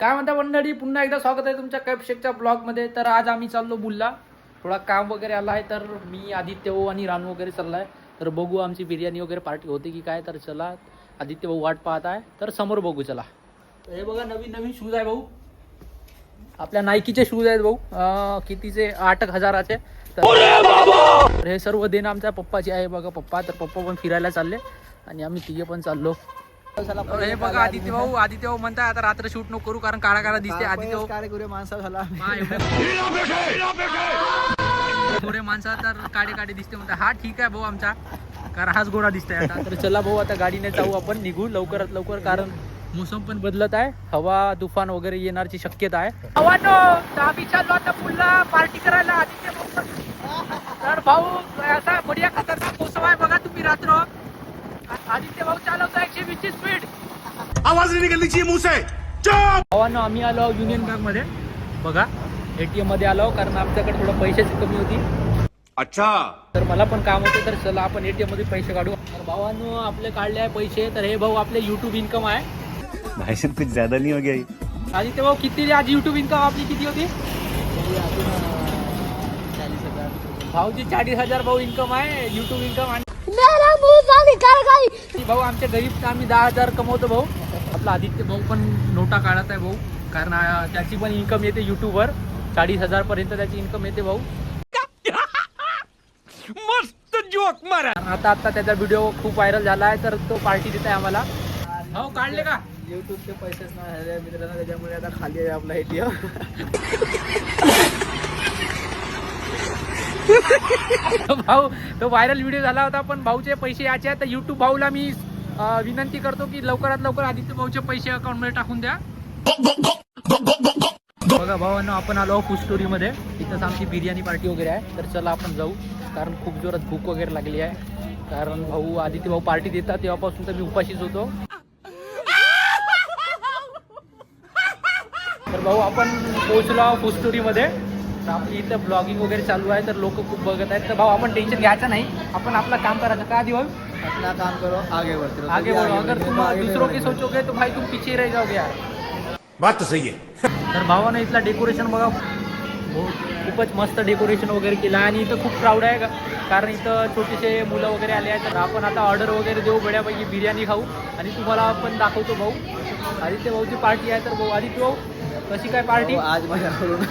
काय म्हणता मंडळी, पुन्हा एकदा स्वागत आहे तुमच्या कैफशेकच्या ब्लॉगमध्ये. तर आज आम्ही चाललो बुलला, थोडा काम वगैरे आला आहे. तर मी आदित्य भाऊ आणि रानू वगैरे चाललाय. तर बघू आमची बिर्याणी वगैरे पार्टी होते की काय. तर चला, आदित्य भाऊ वाट पाहत आहे, तर समोर बघू. चला, हे बघा नवीन नवीन शूज आहे भाऊ, आपल्या नायकीचे शूज आहेत भाऊ. कितीचे? 8,000चे. तर हे सर्व देणं आमच्या पप्पाचे आहे. बघा पप्पा, तर पप्पा पण फिरायला चालले आणि आम्ही तिघे पण चाललो. हे बघा आदित्य भाऊ म्हणताय आता रात्र शूट नको करू कारण काळा काळा दिसते. आदित्य भाऊ काय करू माणसा झाला गोरे माणसा तर काळे काळे दिसते म्हणता. हा ठीक आहे भाऊ आमचा, कारण हाच गोरा दिसतोय आता. तर चला भाऊ, आता गाडीने जाऊ आपण, निघू लवकरात लवकर, कारण मोसम पण बदलत आहे, हवा तुफान वगैरे येण्याची शक्यता आहे. आम्ही चाललो आता पुढला पार्टी करायला आदित्य भाऊ. तर भाऊ असा बढिया खतरनाक मोसम आहे बघा तुम्ही. रात्र आदित्य भाऊ चालवता 120 स्पीड, आवाज नाही निकलनी चाहिए मुंह से. भावांनो आम्ही आलो युनियन बँक मध्ये बघा, ATM मध्ये आलो कारण आमच्याकडे थोडं पैशाची कमी होती. अच्छा, तर मला पण काम होते, तर चला आपण ATM मध्ये पैसे काढू. तर भावांनो आपले काढले आहे पैसे. तर हे भाऊ आपले YouTube इन्कम आहे. भाई साहब कुछ ज्यादा नहीं हो गया? आदित्य भाऊ किती आज YouTube इन्कम आपली किती होती? 40,000 भाऊची 40,000 भाऊ इन्कम आहे, YouTube इन्कम. आणि भाऊ आमच्या गरीब आम्ही 10,000 कमवतो भाऊ. आपला आदित्य भाऊ पण नोटा काढत आहे भाऊ, कारण त्याची पण इन्कम येते युट्यूबवर. 40,000 पर्यंत त्याची इन्कम येते भाऊ. मस्त जोक मारा. आता त्याचा व्हिडिओ खूप व्हायरल झाला आहे, तर तो पार्टी देत आहे आम्हाला. भाऊ काढले का? युट्यूबचे पैसेच नाही झाले मित्रांनो, त्याच्यामुळे आता खाली आहे आपला ATM. भाऊ तो व्हायरल व्हिडिओ झाला होता, पण भाऊचे पैसे याचे आहेत. तर युट्यूब भाऊला मी विनंती करतो की लवकरात लवकर आदित्य भाऊचे पैसे अकाउंट मध्ये टाकून द्या. बघा भावांनो, आपण आलो फूड स्टोरी मध्ये. तिथंच आमची बिर्याणी पार्टी वगैरे आहे. तर चला आपण जाऊ, कारण खूप जोरात भूक वगैरे लागली आहे. कारण भाऊ आदित्य भाऊ पार्टी देतात तेव्हापासून तर मी उपाशीच होतो. तर भाऊ आपण पोहोचलो फूड स्टोरी मध्ये. तर आपली इथं ब्लॉगिंग वगैरे चालू आहे, तर लोक खूप बघत आहेत. तर भाऊ आपण टेन्शन घ्यायचं नाही, आपण आपलं काम करायचं. का दिवाळ अपना काम करो, आगे बढ़ते रहो. आगे बढ़ो. अगर तुम दूसरों की सोचोगे तो भाई तुम पीछे रह जाओगे यार. बात तो सही है. तर भावानं इथला डेकोरेशन बघा, खूपच मस्त डेकोरेशन वगैरे केलं आहे. आणि इथं खूप क्राऊड आहे, कारण इथं छोटेसे मुलं वगैरे आले आहेत. तर आपण आता ऑर्डर वगैरे देऊ, बड्यापैकी बिर्याणी खाऊ आणि तुम्हाला आपण दाखवतो भाऊ. आदित्य भाऊची पार्टी आहे. तर भाऊ आदित्य भाऊ कशी काय पार्टी? आज माझ्याकडून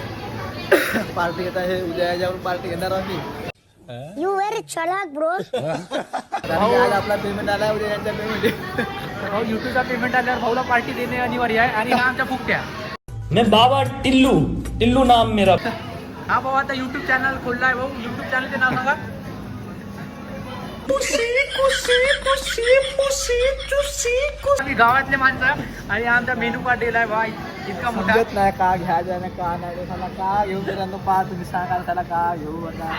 पार्टी घेता आहे, उद्या याच्यावरून पार्टी घेणार आम्ही. You very chalak, bro. आज आपला पेमेंट आला, उद्या यांचा पेमेंट. भाऊ युट्यूबचा पेमेंट आल्यावर भाऊला पार्टी देणे अनिवार्य आहे. आणि हा आमच्या फुकट्या. मैं बाबा टिल्लू नाम मेरा. हा भाऊ आता युट्यूब चॅनल खोलला आहे भाऊ. युट्यूब चॅनलचे नाव सांगा. आम्ही गावातले माणसं आणि आमचा मेनू कार्ड दिलाय भाई इतका मोठा. समजत नाही का घ्यायचं नाही, का नाही त्याला का घेऊ. मित्रांनो पहा, तुम्ही सांगा त्याला का घेऊ. आता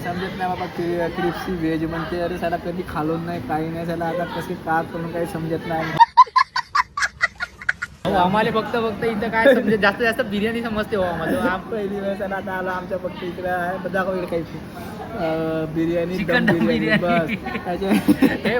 समजत नाही बाबा. क्रिप्सी व्हेज म्हणते, अरे त्याला कधी खालून नाही, काही नाही त्याला. आता कसे का करून काही समजत नाही. हो आम्हाला फक्त इथं काय समजे, जास्त जास्त बिर्याणी समजते हो आम्हाला. पहिली वेळ त्याला आता आला आमच्या फक्त इकडे आहे, दाखव इकडे काही बिर्याणी, चिकन दम बिर्याणी. बस त्याच्या. हे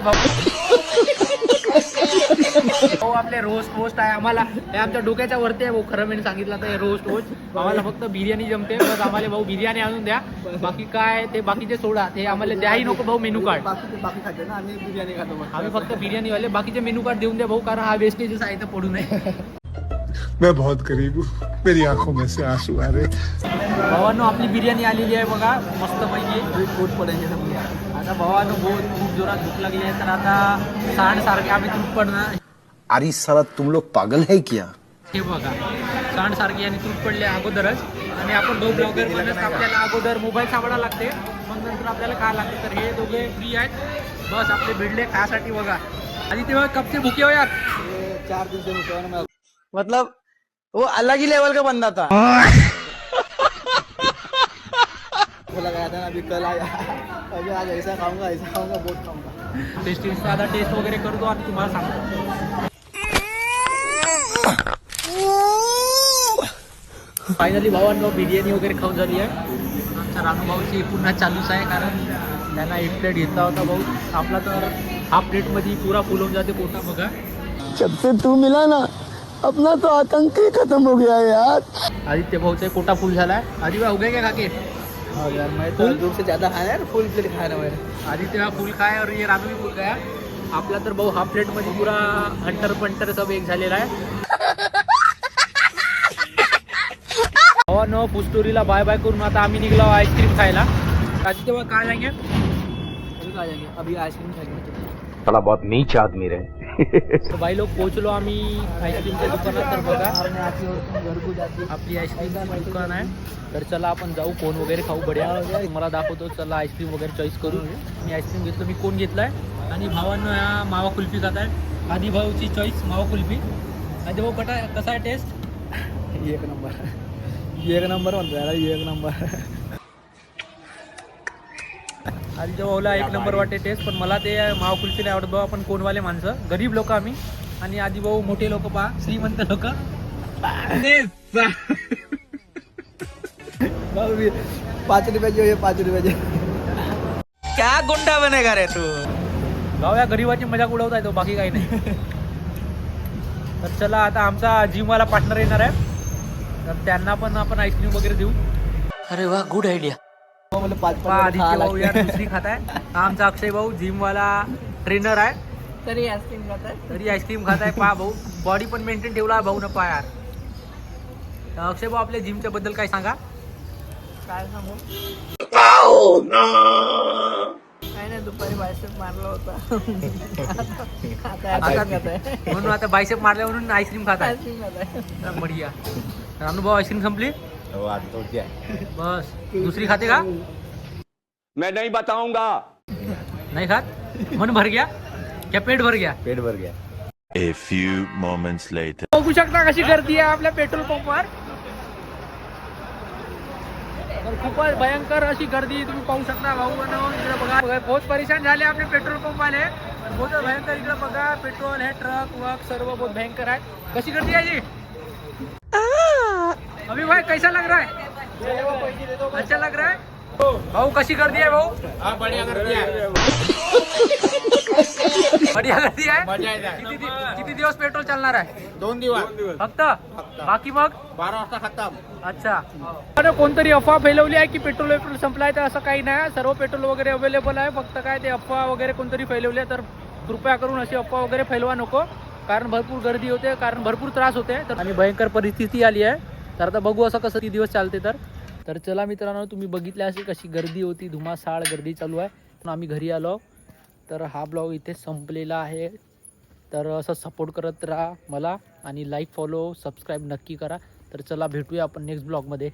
भाऊ आपले रोस्ट आहे आम्हाला. हे आमच्या डोक्याच्या वरती आहे भाऊ. खरं मी सांगितलं तर हे रोस्ट आम्हाला फक्त बिर्याणी जमते. बस आम्हाला भाऊ बिर्याणी आणून द्या, बाकी काय ते बाकीचे सोडा, ते आम्हाला द्याही नको भाऊ. मेनू कार्ड बाकी खाते ना, आम्ही बिर्याणी खातो मग. आम्ही फक्त बिर्याणी वाले, बाकीचे मेनू कार्ड देऊन द्या भाऊ, कारण हा वेस्टेजेस आहे तर पडू नये. मैं बहुत गरीब हूँ, मेरी आंखों में से आंसू आ रहे. भावांनो आपली बिर्याणी आलेली आहे बघा, मस्त पैकी पोट पडेल समजा. आता भावांनो खूप जोरात भूक लागली आहे. तर आता सांडसारखे आम्ही तूप पडणार. अरे साला तुम लोग पागल है क्या? हे बघा सांडसारखे आणि तूप पडले अगोदरच. आणि आपण भाऊ ब्लॉगर म्हणत आपल्याला अगोदर मोबाईल सापडा लागते, मग नंतर आपल्याला काय लागते. तर हे दोघे फ्री आहेत, बस आपले भिडले खायासाठी बघा. आणि तेव्हा कब से भूके हो यार. 4 दिन से रुका ना, मतलब वो अलग ही लेवल का बंदा था. बोला गया था ना अभी कल आया, अभी आज ऐसा खाऊंगा बहुत खाऊंगा. टेस्ट आता टेस्ट वगैरे करतो आणि तुम्हाला सांगतो. फायनली भावांनो बिर्याणी वगैरे खाऊन झाली आहे. आमच्या रानू भाऊची पुन्हा चालूच आहे, कारण त्यांना 1 प्लेट घेतला होता भाऊ. आपला तर हाफ प्लेटमध्ये पुरा फुलवून जाते पोटा बघा. जब से तू मिला ना अपना तो आतंक ही खत्म हो गया है यार. आदित्य भाऊचा पोटा फुल झालाय. आधी भाऊ गए क्या खाके? हाँ यार मैं तो दूर से ज़्यादा खाया यार, फुल प्लेट खाया ना मैंने. आदित्य हा फुल खाय और ये रानू भी फुल खाया. आपला तर भाऊ हाफ प्लेट मध्ये पुरा हंटर पंटर सब एक झालेला आहे. भावानं पुस्टोरीला बाय बाय करून आता आम्ही निघलो आईस्क्रीम खायला. आदित्य भाऊ काय जाएंगे? अभी खा जाएंगे, अभी आइसक्रीम खाएंगे. साला बहुत नीच आदमी रहे. तर भाई लोक पोहोचलो आम्ही आईस्क्रीमच्या दुकानात. तर बघा घरगुती जाते. आपली आईस्क्रीमचं दुकान आहे. तर चला आपण जाऊ, कोण वगैरे खाऊ बढिया. मला दाखवतो. चला आईस्क्रीम वगैरे चॉईस करू. मी आईस्क्रीम घेतलं. मी कोण घेतलाय आणि भावांना ह्या मावा कुल्फी खात आहे. आधी भाऊची चॉईस मावा कुल्फी. आधी भाऊ कसा आहे टेस्ट? एक नंबर म्हणतो यार, एक नंबर. आधी भाऊला एक नंबर वाटते टेस्ट, पण मला ते मावा कुल्फी नाही आवडत. भाऊ आपण कोणवाले माणसं, गरीब लोक आम्ही. आणि आधी भाऊ मोठे लोक, पहा श्रीमंत लोक. भाऊ भी 5 रुपयाचे हे 5 रुपयाचे. क्या गुंडा बनेगा रे तू? भाऊ या गरीबाची मजाक उडवता येतो, बाकी काही नाही. तर चला आता आमचा जिमवाला पार्टनर येणार आहे, तर त्यांना पण आपण आईस्क्रीम वगैरे देऊ. अरे वा, गुड आयडिया. मला 5 आदित्य भाऊ यार दुसरी खात आहे. आमचा अक्षय भाऊ जिमवाला ट्रेनर आहे, तरी आइसक्रीम खाता है. तरी आईस्क्रीम खात आहे. पहा भाऊ, बॉडी पण मेंटेन ठेवला आहे भाऊ न. पहा यार. तर अक्षय भाऊ आपल्या जिमच्या बद्दल काय सांगा? काय सांगू? काय नाही, दुपारी बायसेप मारला होता. आता म्हणून आता बायसेप मारल्या म्हणून आईस्क्रीम खात आहे. आइसक्रीम खाता है. तर बढिया. रानू आईस्क्रीम संपली बस. दुसरी खाते का? मैं नहीं बताऊंगा. नाही खात. मन भर गया क्या? पेट भर गया? पेट भर गया. A few moments later. बघू शकता कशी गर्दी आहे आपल्या पेट्रोल पंपवर. तर खूपच भयंकर अशी गर्दी तुम्ही पाहू शकता. भाऊ इकडे बघा, बहुत परेशान झाले आपले पेट्रोल पंपवाले. बहुत भयंकर. इकडे बघा, पेट्रोल हे ट्रक वक सर्व बहुत भयंकर आहे. कशी गर्दी आहे जी? अभी भाई कैसा लग रहा है? अच्छा लग रहा है भाऊ? कशी गर्दी आहे भाऊ? बढ़िया गर्दी आहे. किती दिवस पेट्रोल चालणार आहे? 2 दिवस फक्त. बाकी मग 12 वाजता खतम. अच्छा. पण कोणतरी अफवा फैलवली आहे की पेट्रोल संपलाय, तर असं काही नाही. सर्व पेट्रोल वगैरे अवेलेबल आहे. फक्त काय ते अफवा वगैरे कोणतरी फैलवली आहे, तर कृपया करून अशी अफवा वगैरे फैलवा नको. कारण भरपूर गर्दी होते, कारण भरपूर त्रास होते. तर आणि भयंकर परिस्थिती आली आहे. तर आता बघू असं कसं 3 दिवस चालते. तर चला मित्रांनो, तुम्ही बघितले असेल कशी गर्दी होती. धुमासाळ गर्दी चालू आहे. पण आम्ही घरी आलो. तर हा ब्लॉग इथे संपलेला आहे. तर असं सपोर्ट करत राहा मला, आणि लाईक फॉलो सबस्क्राईब नक्की करा. तर चला भेटूया आपण नेक्स्ट ब्लॉगमध्ये.